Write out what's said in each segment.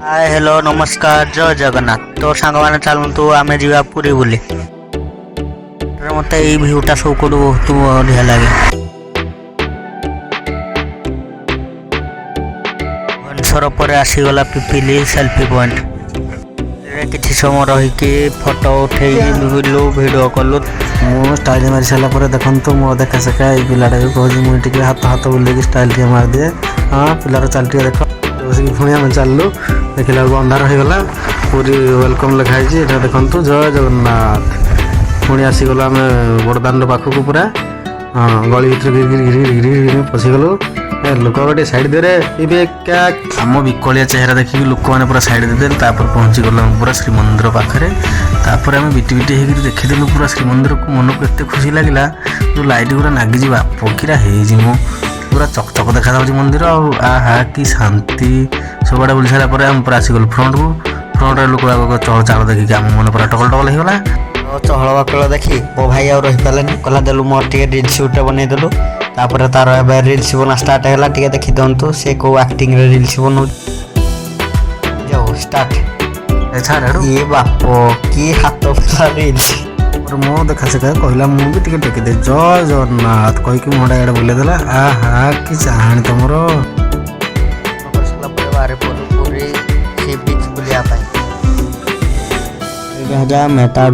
Hi hello नमस्कार जय जगन्नाथ। तो सांग मैंने चलतु आम जा पुरी बुली मत भिउटा सब कौट बहुत बढ़िया लगे। भुवनेश्वर पर आसीगला पिपिली सेल्फी पॉइंट किसी समय रहीकि फोटो उठे भिडियो कलु मु स्टाइल मारी सारा देखु मो देखा सेका ये पिलाटा भी कहूँ मुझे हाथ हाथ बुले स्टाइल टे मार दिए। हाँ पिलार चाल टे देख बस पुणी आम चलू देखला अंधार हो गला पूरी वेलकम लिखाई देखु जय जगन्नाथ। पुणी आसीगल आम बड़दान पाखक पूरा हाँ गली भर घिरी घिरी घिरी घिरी घिरी पशिगलु लोक गोटे साइड दे रे क्या आम विकलिया चेहरा देखिक लोक मैंने पूरा साइड देदेले पहुँची गल पूरा श्रीमंदिर पाखे तापर आम बिटी बिटी होकर देखीदेलु पूरा श्रीमंदिर को मन को एत खुशी लगे जो लाइट गुरा नागिजी पकीरा हो पूरा चकचक देखा मंदिर आहा कि शांति सबुआड़े बुली सारा आम पूरा आसीगलु फ्रंट को फ्रंट लोक चहल चाल देखिक आम मन पूरा टकल टकल होगला। चहल बाकल देखी मो भाई आ रही पारे कहला देलु मोर टे रिल्स गुटे बनईदेलु तापर तार रिल्स बना स्टार्ट है टे देखी दिंतु से कौ एक्टिंग रिल्स बना जाओ स्टार्ट ये बाप कि हाथ पला रिल्स मो देखा से कहला मुझे टे टेकिदे जय जगन्नाथ कहीकि मुहटा इे बुलेदेला आहा कि चाहाणी तुम बाहर पूरी सी बीच बुलाया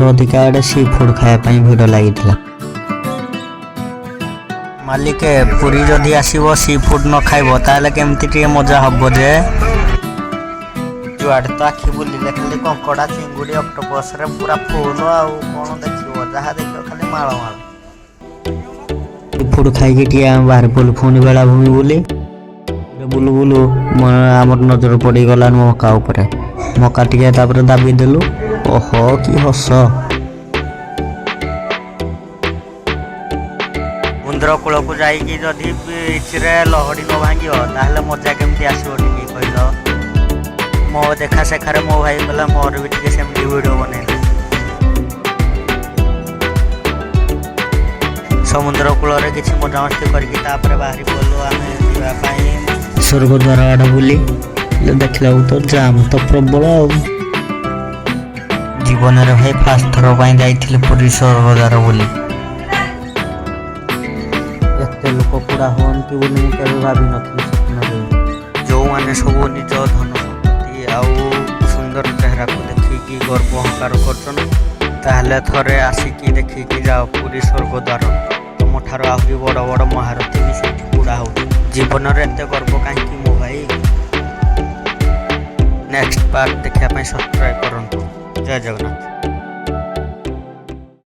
अधिका सी फुड खायापी भिड़ लगी मालिक पुरी जदि आसब सी फुड न खाइब ताले केमती मजा हम जे जुआड़े तो आखि बुलिले खाली कंकड़ा चिंगुड़ी ऑक्टोपस रे पूरा फुल आउ कौन देखियो जहाँ देखियो खाली माल माल फुड खाई बाहर पड़ू पुणी बेलाभूमि बुली बुलू बुलू आमर नजर पड़गला मका उपर मका टे दाबी देलु ओहो कि हस समुद्र कूल को जाइए जदि बीच रे लहड़ी न भांग ताहले मजा केमती आसो कहल मो देखा शेखार मो भाई कहला मोर भी टे सेमती वीडियो बने समुद्र कूल किसी मजामस्ती करके बाहरी पड़ू आम जावाई स्वर्गद्वार आड़ बुली देखला तो जाम तो प्रबल जीवन में भाई फास्ट थर जाइए पुरी स्वर्गद्वार बोली एत लोक पूरा हमें बोली मुझे भावी नी स्वप्न जो मैंने सब निज धन संपत्ति आउ सुंदर चेहरा को देखिकी गर्व अहंकार कर थे आसिकी देखिकी जाओ पुरी स्वर्गद्वार तुम ठार आहरी बड़ बड़ महारथी भी से पूरा हो जीवन में एत गर्व कहीं मो भाई। नेक्स्ट पार्ट देखा सब्सक्राइब करूँ। जय जगन्नाथ।